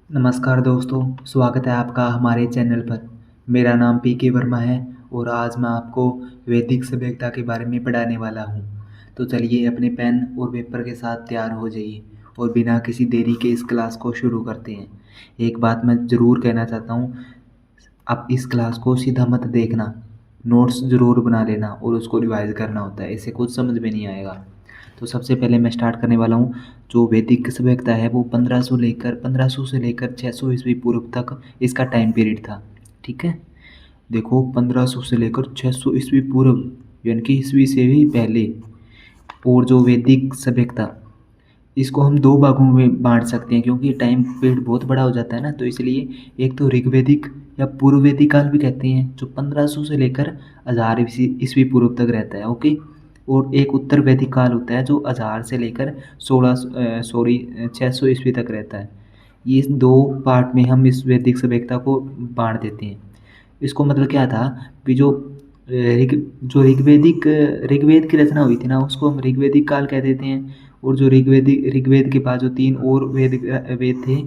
नमस्कार दोस्तों, स्वागत है आपका हमारे चैनल पर। मेरा नाम पीके वर्मा है और आज मैं आपको वैदिक सभ्यता के बारे में पढ़ाने वाला हूँ। तो चलिए अपने पेन और पेपर के साथ तैयार हो जाइए और बिना किसी देरी के इस क्लास को शुरू करते हैं। एक बात मैं ज़रूर कहना चाहता हूँ, आप इस क्लास को सीधा मत देखना, नोट्स ज़रूर बना लेना और उसको रिवाइज करना होता है, इससे कुछ समझ में नहीं आएगा। तो सबसे पहले मैं स्टार्ट करने वाला हूँ। जो वैदिक सभ्यता है वो 1500 से लेकर 600 ईस्वी पूर्व तक इसका टाइम पीरियड था। ठीक है, देखो 1500 से लेकर 600 ईस्वी पूर्व, यानी कि ईस्वी से भी पहले। और जो वैदिक सभ्यता, इसको हम दो भागों में बांट सकते हैं क्योंकि टाइम पीरियड बहुत बड़ा हो जाता है ना, तो इसलिए एक तो ऋग्वैदिक या पूर्व वैदिक काल भी कहते हैं जो 1500 से लेकर 1000 ईस्वी पूर्व तक रहता है। ओके, और एक उत्तर वैदिक काल होता है जो 1000 से लेकर 600 ईस्वी तक रहता है। ये इस दो पार्ट में हम इस वैदिक सभ्यता को बांट देते हैं। इसको मतलब क्या था कि जो ऋग्वेद की रचना हुई थी ना, उसको हम ऋग्वेदिक काल कह देते हैं। और जो ऋग्वेद के बाद जो तीन और वेद थे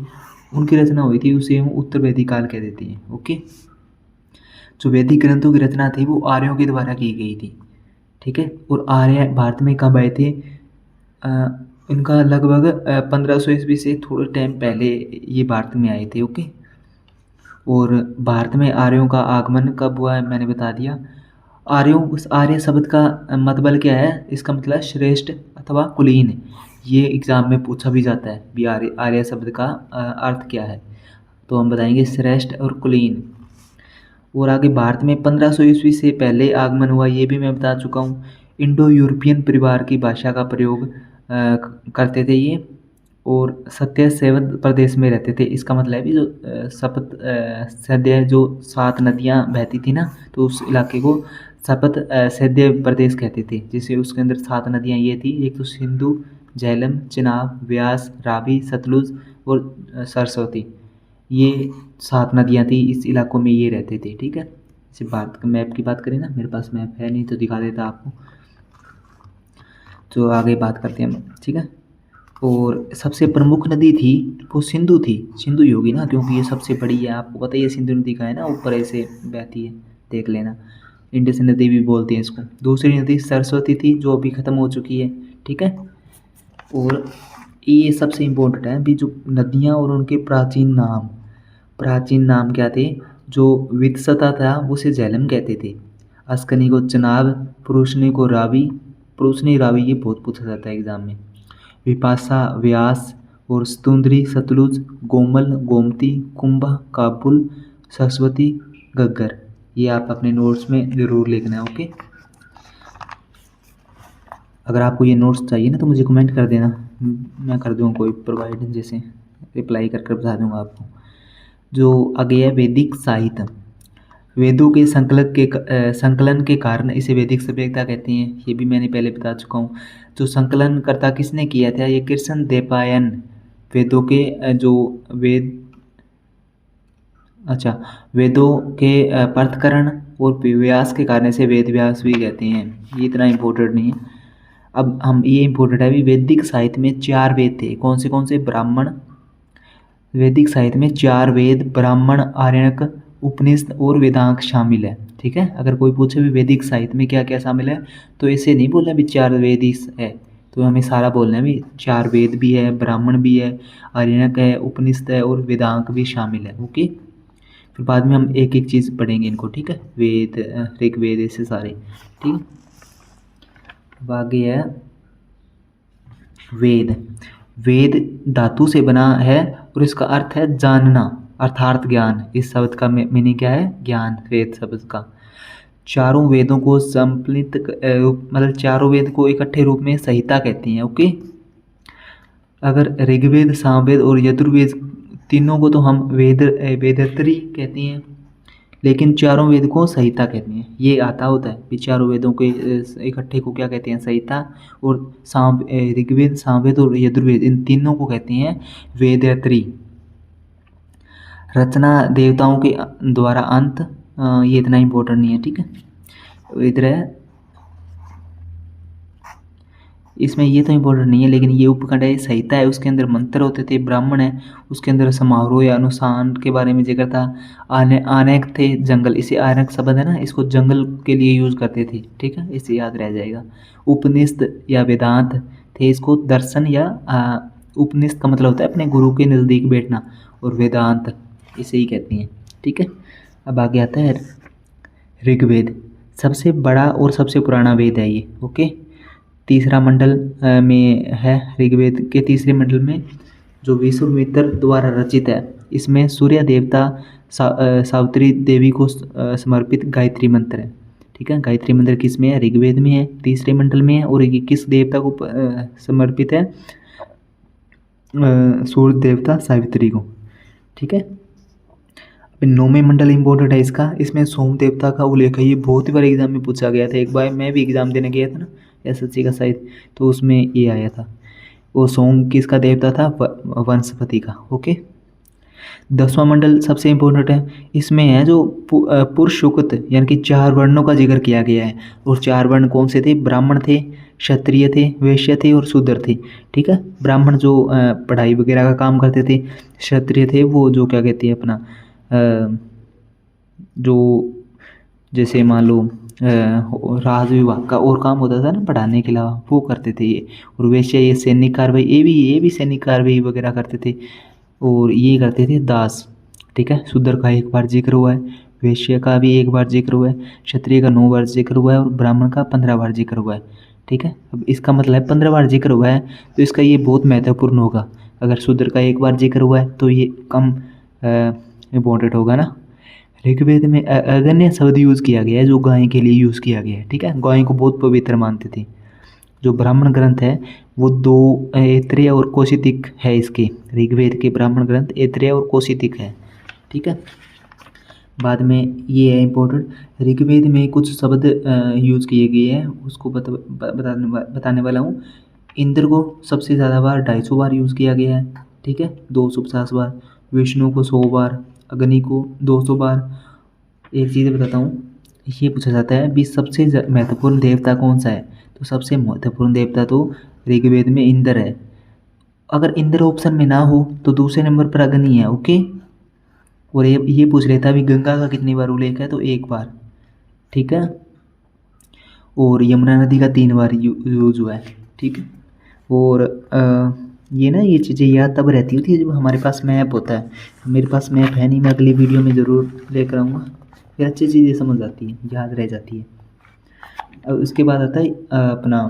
उनकी रचना हुई थी उसे हम उत्तर वैदिक काल कह देते हैं। ओके, जो वैदिक ग्रंथों की रचना थी वो आर्यों के द्वारा की गई थी। ठीक है, और आर्य भारत में कब आए थे? अ, इनका लगभग 1500 ईस्वी से थोड़े टाइम पहले ये भारत में आए थे। ओके, और भारत में आर्यों का आगमन कब हुआ है मैंने बता दिया। आर्यों, उस आर्य शब्द का मतलब क्या है? इसका मतलब श्रेष्ठ अथवा कुलीन। ये एग्जाम में पूछा भी जाता है भी आर्य आर्य शब्द का अर्थ क्या है, तो हम बताएंगे श्रेष्ठ और कुलीन। और आगे भारत में 1500 ईस्वी से पहले आगमन हुआ, ये भी मैं बता चुका हूँ। इंडो यूरोपियन परिवार की भाषा का प्रयोग करते थे ये, और सत्य सेवन प्रदेश में रहते थे। इसका मतलब है भी जो सद्य जो 7 नदियाँ बहती थी ना, तो उस इलाके को सपत सद्य प्रदेश कहते थे, जिसे उसके अंदर 7 नदियाँ ये थी। एक तो सिंधु, झेलम, चिनाब, व्यास, रावी, सतलुज और सरस्वती। ये 7 नदियाँ थी, इस इलाकों में ये रहते थे। ठीक है, जैसे भारत का मैप की बात करें ना, मेरे पास मैप है नहीं तो दिखा देता आपको। तो आगे बात करते हैं हम। ठीक है, और सबसे प्रमुख नदी थी वो सिंधु थी। सिंधु ही होगी ना, क्योंकि ये सबसे बड़ी है। आपको पता ही है सिंधु नदी का है ना, ऊपर ऐसे बहती है, देख लेना। इंडस नदी भी बोलते हैं इसको। दूसरी नदी सरस्वती थी जो अभी ख़त्म हो चुकी है। ठीक है, और ये सबसे इम्पोर्टेंट है भी जो नदियाँ और उनके प्राचीन नाम क्या थे? जो वित्सता था उसे झेलम कहते थे, अस्कनी को चनाब, पुरुषनी को रावी। पुरुषनी रावी ये बहुत पूछा जाता है एग्जाम में। विपाशा व्यास, और स्तुंद्री सतलुज, गोमल गोमती, कुंभा काबुल, सरस्वती घग्गर। ये आप अपने नोट्स में ज़रूर लिखना है। ओके, अगर आपको ये नोट्स चाहिए ना तो मुझे कमेंट कर देना, मैं कर दूँगा कोई प्रोवाइड, जैसे रिप्लाई कर बता दूँगा आपको। जो आगे है वैदिक साहित्य। वेदों के संकलन के कारण इसे वैदिक सभ्यता कहते हैं, ये भी मैंने पहले बता चुका हूँ। जो संकलन करता किसने किया था? ये कृष्ण देवपायन। वेदों के जो वेद अच्छा वेदों के पृथक्करण और व्यास के कारण से वेद व्यास भी कहते हैं। ये इतना इम्पोर्टेंट नहीं है। अब हम ये इम्पोर्टेंट है भी, वैदिक साहित्य में 4 वेद थे। कौन से? ब्राह्मण। वैदिक साहित्य में 4 वेद, ब्राह्मण, आरण्यक, उपनिषद और वेदांग शामिल है। ठीक है, अगर कोई पूछे भी वैदिक साहित्य में क्या क्या शामिल है, तो ऐसे नहीं बोलना भी 4 वेद ही है, तो हमें सारा बोलना है भी 4 वेद भी है, ब्राह्मण भी है, आरण्यक है, उपनिषद है और वेदांग भी शामिल है। ओके, फिर बाद में हम एक एक चीज़ पढ़ेंगे इनको। ठीक है, वेद, ऋग्वेद, ऐसे सारे। ठीक है, अब आगे है वेद। वेद धातु से बना है और इसका अर्थ है जानना, अर्थात ज्ञान। इस शब्द का मीनिंग क्या है? ज्ञान, वेद शब्द का। चारों वेदों को मतलब चारों वेद को इकट्ठे रूप में संहिता कहती हैं। ओके, अगर ऋग्वेद, सामवेद और यजुर्वेद तीनों को तो हम वेदत्री कहते हैं, लेकिन चारों वेद को संहिता कहते हैं। ये आता होता है कि चारों वेदों के इकट्ठे को क्या कहते हैं? संहिता। और ऋग्वेद, सामवेद और यजुर्वेद, इन तीनों को कहते हैं वेदत्री। रचना देवताओं के द्वारा अंत, ये इतना इम्पोर्टेंट नहीं है। ठीक है, इधर है इसमें ये तो इम्पोर्टेंट नहीं है, लेकिन ये उपखंड है, संहिता है, उसके अंदर मंत्र होते थे। ब्राह्मण है, उसके अंदर समारोह या अनुष्ठान के बारे में जिक्र था। आनेक थे जंगल, इसे आरण्यक शब्द है ना, इसको जंगल के लिए यूज करते थे, ठीक है, इसे याद रह जाएगा। उपनिषद या वेदांत थे, इसको दर्शन या उपनिषद का मतलब होता है अपने गुरु के नज़दीक बैठना, और वेदांत इसे ही कहती हैं, ठीक है। अब आगे आता है ऋग्वेद, सबसे बड़ा और सबसे पुराना वेद है ये, ओके। तीसरा मंडल में है, ऋग्वेद के तीसरे मंडल में जो विश्वामित्र द्वारा रचित है, इसमें सूर्य देवता सावित्री देवी को समर्पित गायत्री मंत्र है, ठीक है। गायत्री मंत्र किस में है? ऋग्वेद में है, तीसरे मंडल में है, और ये किस देवता को समर्पित है? सूर्य देवता सावित्री को, ठीक है। नौवें मंडल इंपॉर्टेंट है इसका, इसमें सोम देवता का उल्लेख है। ये बहुत ही बार एग्जाम में पूछा गया था, एक बार मैं भी एग्जाम देने गया था ना एसएससी का शायद, तो उसमें ये आया था। वो सोम किसका देवता था? वनस्पति का, ओके। 10वां मंडल सबसे इम्पोर्टेंट है, इसमें है जो पुरुष सूक्त यानी कि 4 वर्णों का जिक्र किया गया है, और 4 वर्ण कौन से थे? ब्राह्मण थे, क्षत्रिय थे, वैश्य थे और शूद्र थे, ठीक है। ब्राह्मण जो पढ़ाई वगैरह का काम करते थे, क्षत्रिय थे वो जो क्या कहते हैं अपना जो जैसे मान लो राज विभाग का और काम होता था ना पढ़ाने के अलावा, वो करते थे ये। और वैश्य ये सैनिक कार्रवाई, ये भी सैनिक कार्रवाई वगैरह करते थे, और ये करते थे दास, ठीक है। शूद्र का 1 बार जिक्र हुआ है, वैश्य का भी 1 बार जिक्र हुआ है, क्षत्रिय का 9 बार जिक्र हुआ है, और ब्राह्मण का 15 बार जिक्र हुआ है, ठीक है। अब इसका मतलब 15 बार जिक्र हुआ है तो इसका ये बहुत महत्वपूर्ण होगा। अगर शूद्र का 1 बार जिक्र हुआ है तो ये कम इम्पोर्टेंट होगा ना। ऋग्वेद में अगन्य शब्द यूज़ किया गया है, जो गाय के लिए यूज़ किया गया है, ठीक है। गाय को बहुत पवित्र मानते थे। जो ब्राह्मण ग्रंथ है वो 2 ऐत्रेय और कौशितिक है इसके, ऋग्वेद के ब्राह्मण ग्रंथ ऐत्रेय और कौशितिक है, ठीक है। बाद में ये है इम्पोर्टेंट, ऋग्वेद में कुछ शब्द यूज़ किए गए हैं, उसको बताने वाला हूँ। इंद्र को सबसे ज़्यादा बार 250 बार यूज़ किया गया है, ठीक है, 250 बार। विष्णु को 100 बार, अग्नि को 200 बार। एक चीज़ बताता हूँ, ये पूछा जाता है भी सबसे महत्वपूर्ण देवता कौन सा है, तो सबसे महत्वपूर्ण देवता तो ऋग्वेद में इंद्र है। अगर इंद्र ऑप्शन में ना हो तो दूसरे नंबर पर अग्नि है, ओके। और ये पूछ रहा था अभी गंगा का कितनी बार उल्लेख है, तो 1 बार, ठीक है। और यमुना नदी का 3 बार यूज हुआ है, ठीक है। और ये ना ये चीज़ें याद तब रहती होती है जब हमारे पास मैप होता है। मेरे पास मैप है नहीं, मैं अगली वीडियो में ज़रूर लेकर आऊँगा, फिर अच्छी चीज़ें समझ आती हैं, याद रह जाती है। अब उसके बाद आता है अपना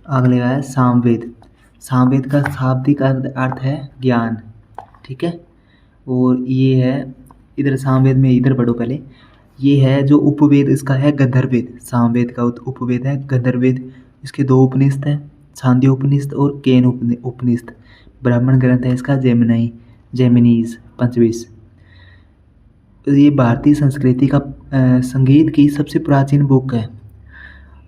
अगले है सामवेद। सामवेद का शाब्दिक अर्थ है ज्ञान, ठीक है। और ये है इधर सामवेद में, इधर पढ़ो पहले, ये है जो उपवेद इसका है गंधर्ववेद। सामवेद का उपवेद है गंधर्ववेद। इसके 2 उपनिषद हैं, छांदोग्य उपनिषद और केन उपनिषद। ब्राह्मण ग्रंथ है इसका जैमिनीज 25। ये भारतीय संस्कृति का संगीत की सबसे प्राचीन बुक है।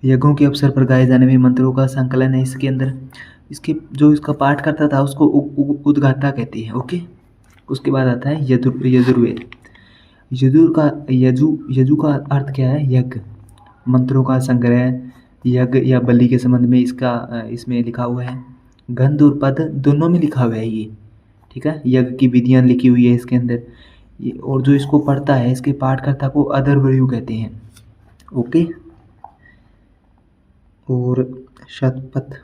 यज्ञों के अवसर पर गाए जाने वाले मंत्रों का संकलन है इसके अंदर। इसके जो इसका पाठ करता था उसको उद्गाता कहते हैं, ओके। उसके बाद आता है यजुर्वेद। यजु का अर्थ क्या है? यज्ञ, मंत्रों का संग्रह, यज्ञ या बलि के संबंध में इसका इसमें लिखा हुआ है। गंध और पद दोनों में लिखा हुआ है ये, ठीक है। यज्ञ की विधियाँ लिखी हुई है इसके अंदर। और जो इसको पढ़ता है, इसके पाठकर्ता को अधर्वयु कहते हैं, ओके। और शतपथ,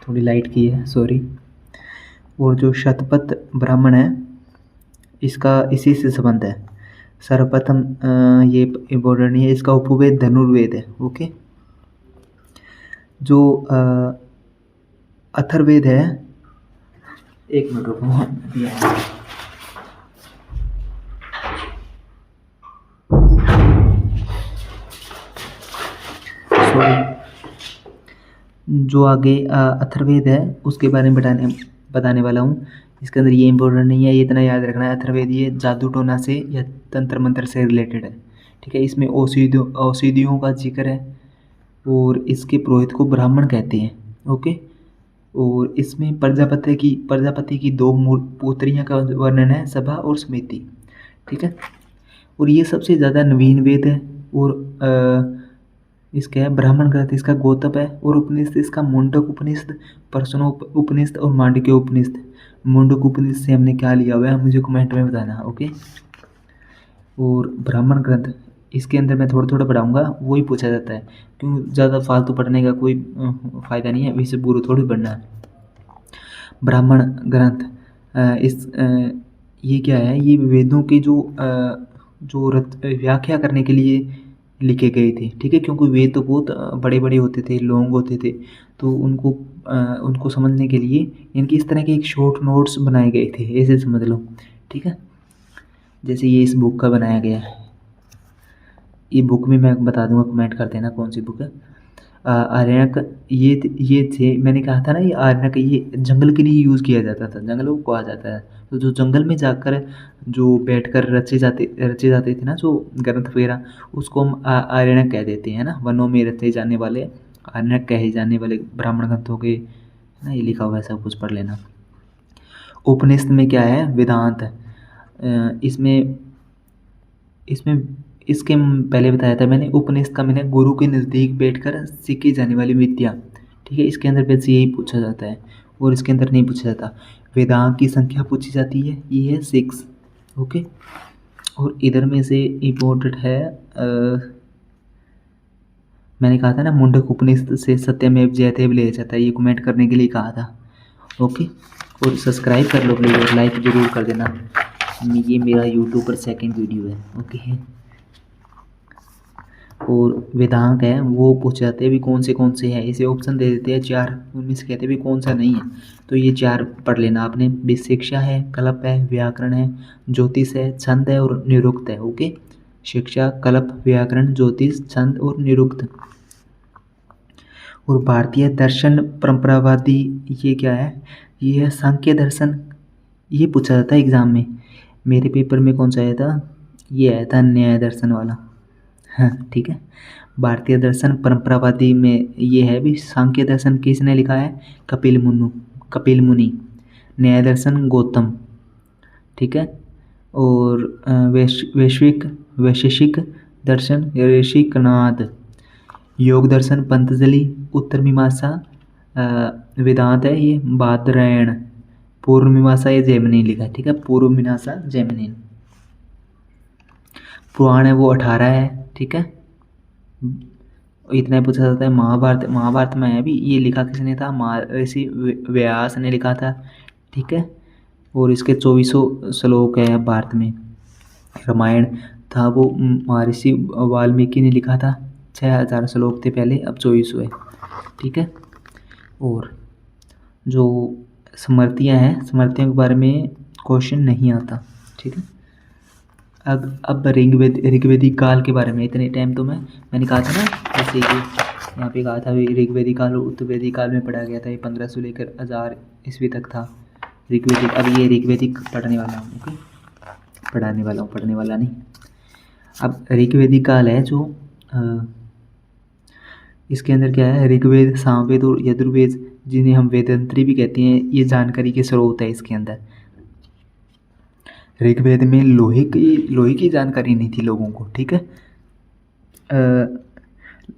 थोड़ी लाइट की है, सॉरी। और जो शतपथ ब्राह्मण है इसका इसी से संबंध है। सर्वप्रथम ये इम्पोर्टेंट नहीं है, इसका उपवेद धनुर्वेद है, ओके। जो अथर्ववेद है, 1 मिनट रुको, जो आगे अथर्ववेद है उसके बारे में बताने वाला हूँ। इसके अंदर ये इम्पोर्टेंट नहीं है, ये इतना याद रखना है। अथर्ववेद ये जादू टोना से या तंत्र मंत्र से रिलेटेड है, ठीक है। इसमें औषधियों का जिक्र है, और इसके पुरोहित को ब्राह्मण कहते हैं, ओके। और इसमें प्रजापति की दो पुत्रियां का वर्णन है, सभा और स्मृति। ठीक है। और ये सबसे ज़्यादा नवीन वेद है। और इसका है ब्राह्मण ग्रंथ, इसका गौतम है। और उपनिषद इसका मुंडक उपनिषद, उपनिषद और मांडुक्य उपनिषद। मुंडक उपनिषद से हमने क्या लिया हुआ है मुझे कमेंट में बताना। ओके। और ब्राह्मण ग्रंथ इसके अंदर मैं थोड़ा थोड़ा पढ़ाऊँगा, वही पूछा जाता है, क्यों ज़्यादा फालतू पढ़ने का कोई फ़ायदा नहीं है, वैसे बुरा थोड़ी पढ़ना है। ब्राह्मण ग्रंथ ये क्या है, ये वेदों के जो व्याख्या करने के लिए लिखे गए थे। ठीक है। क्योंकि वेद तो बहुत बड़े बड़े होते थे, लॉन्ग होते थे, तो उनको समझने के लिए इनकी इस तरह के एक शॉर्ट नोट्स बनाए गए थे, ऐसे समझ लो। ठीक है। जैसे ये इस बुक का बनाया गया है, ये बुक में मैं बता दूंगा, कमेंट कर देना कौन सी बुक है। आरण्यक ये थे, मैंने कहा था ना, ये आरण्यक ये जंगल के लिए यूज़ किया जाता था, जंगलों को कहा जाता है। तो जो जंगल में जाकर जो बैठकर रचे जाते थे ना जो ग्रंथ वगैरह, उसको हम आरण्यक कह देते हैं ना। वनों में रचे जाने वाले आरण्यक कहे जाने वाले ब्राह्मण ग्रंथों के ना, ये लिखा हुआ है, सब कुछ पढ़ लेना। उपनिषद में क्या है, वेदांत। इसमें इसके पहले बताया था मैंने, उपनिषद का मैंने गुरु के नज़दीक बैठकर सीखी जाने वाली विद्या। ठीक है। इसके अंदर वैसे यही पूछा जाता है, और इसके अंदर नहीं पूछा जाता। वेदांत की संख्या पूछी जाती है, ये है 6। ओके। और इधर में से इम्पोर्टेंट है, मैंने कहा था ना मुंडक उपनिषद से सत्यमेव जयते लिया जाता है, ये कमेंट करने के लिए कहा था। ओके। और सब्सक्राइब कर लो प्लीज़, और लाइक ज़रूर कर देना। ये मेरा यूट्यूब पर सेकंड वीडियो है। ओके। और वेदांत है वो पूछ जाते हैं भी कौन से हैं, इसे ऑप्शन दे देते हैं 4, उनमें से कहते हैं भी कौन सा नहीं है, तो ये 4 पढ़ लेना आपने भी। शिक्षा है, कल्प है, व्याकरण है, ज्योतिष है, छंद है और निरुक्त है। ओके। शिक्षा, कल्प, व्याकरण, ज्योतिष, छंद और निरुक्त। और भारतीय दर्शन परंपरावादी ये क्या है, ये है सांख्य दर्शन। ये पूछा जाता है एग्ज़ाम में, मेरे पेपर में कौन सा आया था, ये आया था न्याय दर्शन वाला। हाँ ठीक है। भारतीय दर्शन परंपरावादी में ये है भी सांख्य दर्शन किसने लिखा है, कपिल मुनि। न्याय दर्शन गौतम। ठीक है। और वैशेषिक दर्शन ऋषिकनाथ। योग दर्शन पतंजलि। उत्तर मीमांसा वेदांत है ये बादरायण। पूर्व मीमांसा ये जैमिनी लिखा है। ठीक है। पूर्व मीमांसा जैमिनी। पुराण है वो 18 है। ठीक है। इतना ही पूछा जाता है। महाभारत में है भी, ये लिखा किसने था, महर्षि व्यास ने लिखा था। ठीक है। और इसके 2400 श्लोक है भारत में। रामायण था वो महर्षि वाल्मीकि ने लिखा था, 6000 श्लोक थे पहले, अब 2400 है। ठीक है। और जो स्मृतियाँ हैं, स्मृतियों के बारे में क्वेश्चन नहीं आता। ठीक है। अब ऋग्वेदिक काल के बारे में, इतने टाइम तो मैंने कहा था ना, जैसे कि यहाँ पे कहा था ऋग्वेदिक काल और उत्तरवेदिक काल में पढ़ा गया था, ये 1500 से लेकर 1000 ईस्वी तक था ऋग्वेदिक। अब ये ऋग्वेदिक पढ़ने वाला हूँ। ओके। पढ़ने वाला नहीं। अब ऋग्वेदिक काल है जो इसके अंदर क्या है, ऋग्वेद, सामवेद और यजुर्वेद, जिन्हें हम वेदांत्री भी कहते हैं, ये जानकारी के स्रोत है इसके अंदर। ऋग्वेद में लोहे की जानकारी नहीं थी लोगों को। ठीक है।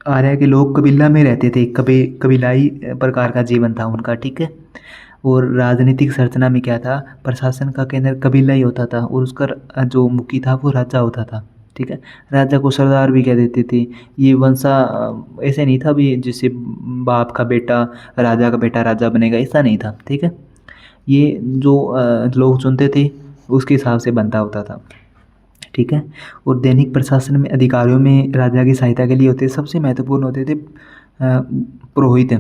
आर्य के लोग कबीला में रहते थे, कबीलाई प्रकार का जीवन था उनका। ठीक है। और राजनीतिक संरचना में क्या था, प्रशासन का केंद्र कबीला ही होता था, और उसका जो मुखी था वो राजा होता था। ठीक है। राजा को सरदार भी कह देते थे। ये वंशा ऐसे नहीं था भी जैसे बाप का बेटा राजा का बेटा राजा बनेगा, ऐसा नहीं था। ठीक है। ये जो लोग चुनते थे उसके हिसाब से बनता होता था। ठीक है। और दैनिक प्रशासन में अधिकारियों में राजा की सहायता के लिए होते, सबसे महत्वपूर्ण होते थे पुरोहित।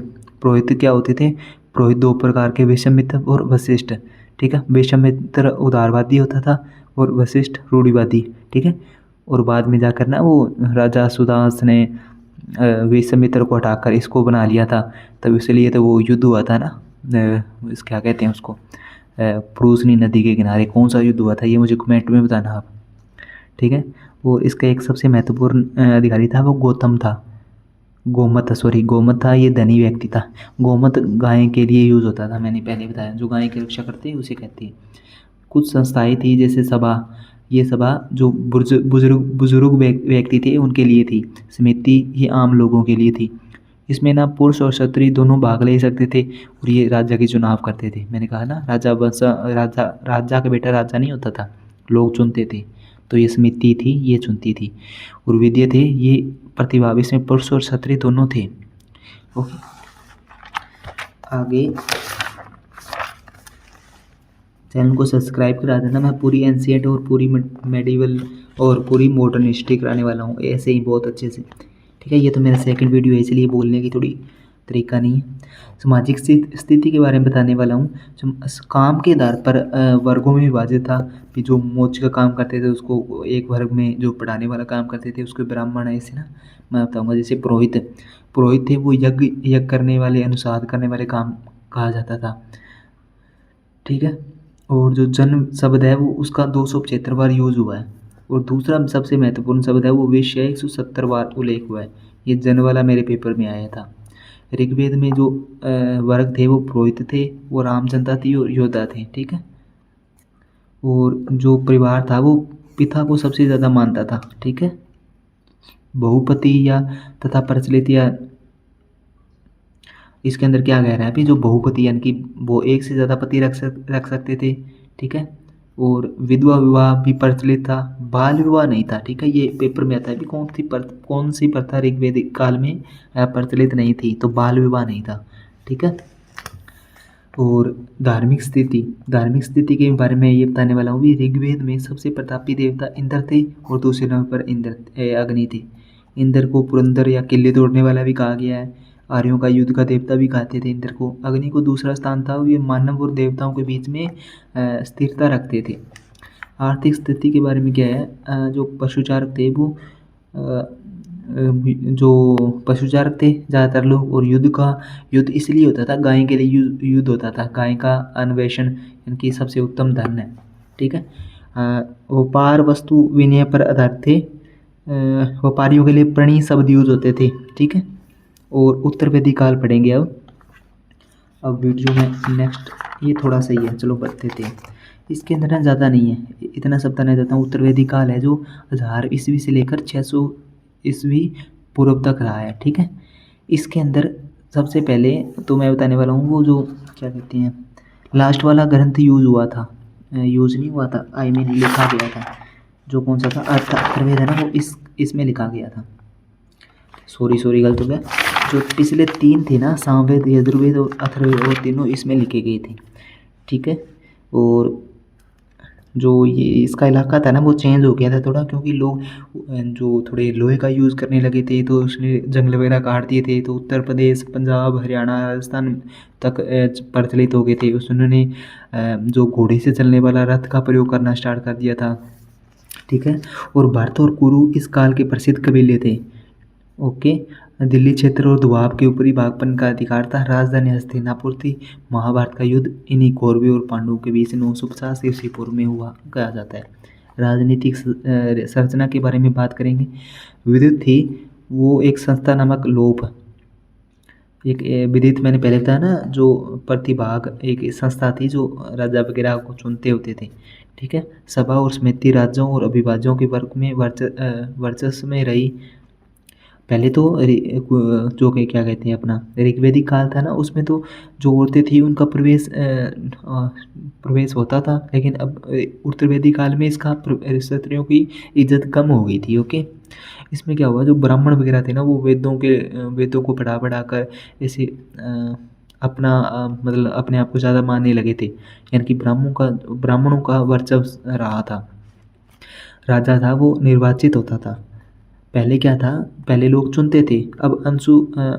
पुरोहित क्या होते थे, पुरोहित 2 प्रकार के, विषमित्र और वशिष्ठ। ठीक है। विषमित्र उदारवादी होता था और वशिष्ठ रूढ़िवादी। ठीक है। और बाद में जाकर ना वो राजा सुदास ने विषमित्र को हटाकर इसको बना लिया था, तब इसलिए तो वो युद्ध हुआ था ना, क्या कहते हैं उसको, प्रूसनी नदी के किनारे। कौन सा युद्ध हुआ था ये मुझे कमेंट में बताना आप। ठीक है। वो इसका एक सबसे महत्वपूर्ण अधिकारी था, वो गौतम था। गोमत, सॉरी गोमत था, ये धनी व्यक्ति था। गोमत गाय के लिए यूज़ होता था, मैंने पहले बताया, जो गाय की रक्षा करते हैं उसे कहते हैं। कुछ संस्थाएं थी जैसे सभा, ये सभा जो बुजुर्ग व्यक्ति थे उनके लिए थी। समिति ये आम लोगों के लिए थी। इसमें ना पुरुष और क्षत्रिय दोनों भाग ले सकते थे और ये राजा के चुनाव करते थे। मैंने कहा ना राजा राजा का बेटा राजा नहीं होता था, लोग चुनते थे। तो ये समिति थी, ये चुनती थी। और विद्य थे ये प्रतिभाव, इसमें पुरुष और क्षत्रिय दोनों थे। ओके, आगे चैनल को सब्सक्राइब करा देना। मैं पूरी एंशिएंट और पूरी मेडिवल और पूरी मॉडर्न हिस्ट्री कराने वाला हूँ, ऐसे ही बहुत अच्छे से। ठीक है, ये तो मेरा सेकंड वीडियो है, इसलिए बोलने की थोड़ी तरीका नहीं है। सामाजिक स्थिति के बारे में बताने वाला हूँ। काम के आधार पर वर्गों में विभाजित था कि जो मोच का काम करते थे उसको एक वर्ग में, जो पढ़ाने वाला काम करते थे उसको ब्राह्मण, ऐसे ना मैं बताऊँगा। जैसे पुरोहित, पुरोहित थे वो यज्ञ करने वाले, अनुसाद करने वाले काम कहा जाता था। ठीक है, और जो जन्म शब्द है वो उसका 275 बार यूज हुआ है। और दूसरा सबसे महत्वपूर्ण शब्द है वो विषय 170 बार उल्लेख हुआ है। ये जन वाला मेरे पेपर में आया था। ऋग्वेद में जो वर्ग थे वो पुरोहित थे, वो राम जनता थी और योद्धा थे। ठीक है, और जो परिवार था वो पिता को सबसे ज़्यादा मानता था। ठीक है, बहुपति या तथा प्रचलित या इसके अंदर क्या कह रहा है अभी, जो बहुपति यानी कि वो एक से ज़्यादा पति रख सकते थे। ठीक है, और विधवा विवाह भी प्रचलित था, बाल विवाह नहीं था। ठीक है, ये पेपर में आता है भी कौन सी प्रथा ऋग्वेदिक काल में प्रचलित नहीं थी, तो बाल विवाह नहीं था। ठीक है, और धार्मिक स्थिति के बारे में ये बताने वाला हूँ भी। ऋग्वेद में सबसे प्रतापी देवता इंद्र थे और दूसरे नंबर पर अग्नि थे। इंद्र को पुरंदर या किले तोड़ने वाला भी कहा गया है। आर्यों का युद्ध का देवता भी कहते थे इंद्र को। अग्नि को दूसरा स्थान था, ये मानव और देवताओं के बीच में स्थिरता रखते थे। आर्थिक स्थिति के बारे में क्या है, जो पशुचारक थे वो जो पशुचारक थे ज़्यादातर लोग, और युद्ध इसलिए होता था, गाय के लिए युद्ध होता था। गाय का अन्वेषण इनकी सबसे उत्तम धन है। ठीक है, व्यापार वस्तु विनिमय पर आधारित थे। व्यापारियों के लिए प्रणीत शब्द यूज होते थे। ठीक है, और उत्तर वैदिक काल पढ़ेंगे अब वीडियो में नेक्स्ट। ये थोड़ा सही है, चलो पढ़ते थे। इसके अंदर ना ज़्यादा नहीं है, इतना सब बताना चाहता हूँ। उत्तर वैदिक काल है जो 1000 ईस्वी से लेकर 600 ईस्वी पूर्व तक रहा है। ठीक है, इसके अंदर सबसे पहले तो मैं बताने वाला हूँ वो जो क्या कहते हैं, लास्ट वाला ग्रंथ यूज हुआ था, यूज नहीं हुआ था, आई मीन लिखा गया था, जो कौन सा था, अथर्ववेद है ना, वो इसमें लिखा गया था। सॉरी गलत हो गया। जो पिछले 3 थे ना, सामवेद, यजुर्वेद और अथर्ववेद, वो तीनों इसमें लिखे गए थे। ठीक है, और जो ये इसका इलाका था ना वो चेंज हो गया था थोड़ा, क्योंकि लोग जो थोड़े लोहे का यूज़ करने लगे थे, तो उसने जंगल वगैरह काट दिए थे, तो उत्तर प्रदेश, पंजाब, हरियाणा, राजस्थान तक प्रचलित हो गए थे। उन्होंने जो घोड़े से चलने वाला रथ का प्रयोग करना स्टार्ट कर दिया था। ठीक है, और भरत और कुरु इस काल के प्रसिद्ध कबीले थे। ओके, दिल्ली क्षेत्र और दुआब के ऊपरी भाग पर इनका अधिकार था। राजधानी हस्तिनापुर थी। महाभारत का युद्ध इन्हीं कौरवों और पांडवों के बीच 950 ईस्वी पूर्व में हुआ कहा जाता है। राजनीतिक संरचना के बारे में बात करेंगे। विद्युत थी वो एक संस्था नामक लोप, एक विदित मैंने पहले बताया ना, जो प्रतिभाग एक संस्था थी जो राजा वगैरह को चुनते होते थे। ठीक है, सभा और समिति राज्यों और अभिभाज्यों के वर्ग में वर्चस्व में रही। पहले तो जो कि क्या कहते हैं अपना ऋग्वेदिक काल था ना, उसमें तो जो औरतें थी उनका प्रवेश होता था, लेकिन अब उत्तर वैदिक काल में इसका क्षत्रियों की इज्जत कम हो गई थी। ओके, इसमें क्या हुआ, जो ब्राह्मण वगैरह थे ना वो वेदों को पढ़ा कर ऐसे अपना मतलब अपने आप को ज़्यादा मानने लगे थे, यानी कि ब्राह्मणों का वर्चस्व रहा था। राजा था वो निर्वाचित होता था। पहले क्या था, पहले लोग चुनते थे, अब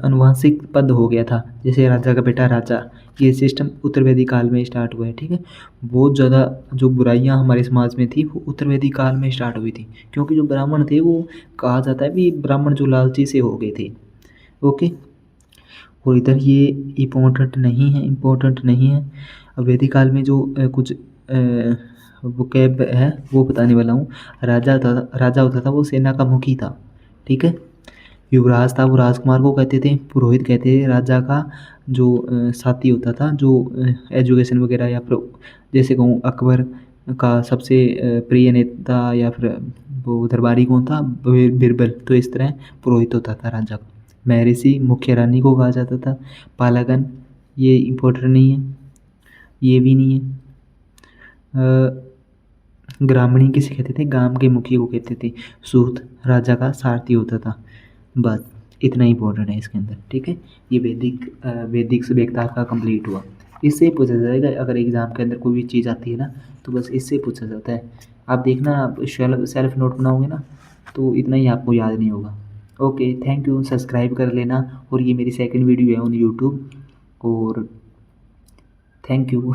अनुवांशिक पद हो गया था, जैसे राजा का बेटा राजा। ये सिस्टम उत्तर वैदिक काल में स्टार्ट हुआ है। ठीक है, बहुत ज़्यादा जो बुराइयां हमारे समाज में थी वो उत्तर वैदिक काल में स्टार्ट हुई थी, क्योंकि जो ब्राह्मण थे वो कहा जाता है भी ब्राह्मण जो लालची से हो गए थे। ओके, और इधर ये इम्पोर्टेंट नहीं है। अब वैदिक काल में जो कुछ वोकैब है वो बताने वाला हूँ। राजा होता था वो सेना का मुखी था। ठीक है, युवराज था वो राजकुमार को कहते थे, पुरोहित कहते थे राजा का जो साथी होता था, जो एजुकेशन वगैरह या फिर जैसे कहूँ अकबर का सबसे प्रिय नेता या फिर वो दरबारी कौन था, बिरबल। तो इस तरह पुरोहित होता था राजा का। महर्षि मुख्य रानी को कहा जाता था। पालागन ये इम्पोर्टेंट नहीं है, ये भी नहीं है। ग्रामणी किसे कहते थे, गांव के मुखिया को कहते थे। सूत राजा का सारथी होता था। बस इतना इम्पोर्टेंट है इसके अंदर, ठीक है। ये वैदिक सभ्यता का कंप्लीट हुआ। इससे पूछा जाएगा अगर एग्जाम के अंदर कोई भी चीज़ आती है ना, तो बस इससे पूछा जाता है। आप देखना, आप सेल्फ नोट बनाओगे ना, तो इतना ही आपको याद नहीं होगा। ओके, थैंक यू, सब्सक्राइब कर लेना। और ये मेरी सेकंड वीडियो है ऑन यूट्यूब। और थैंक यू।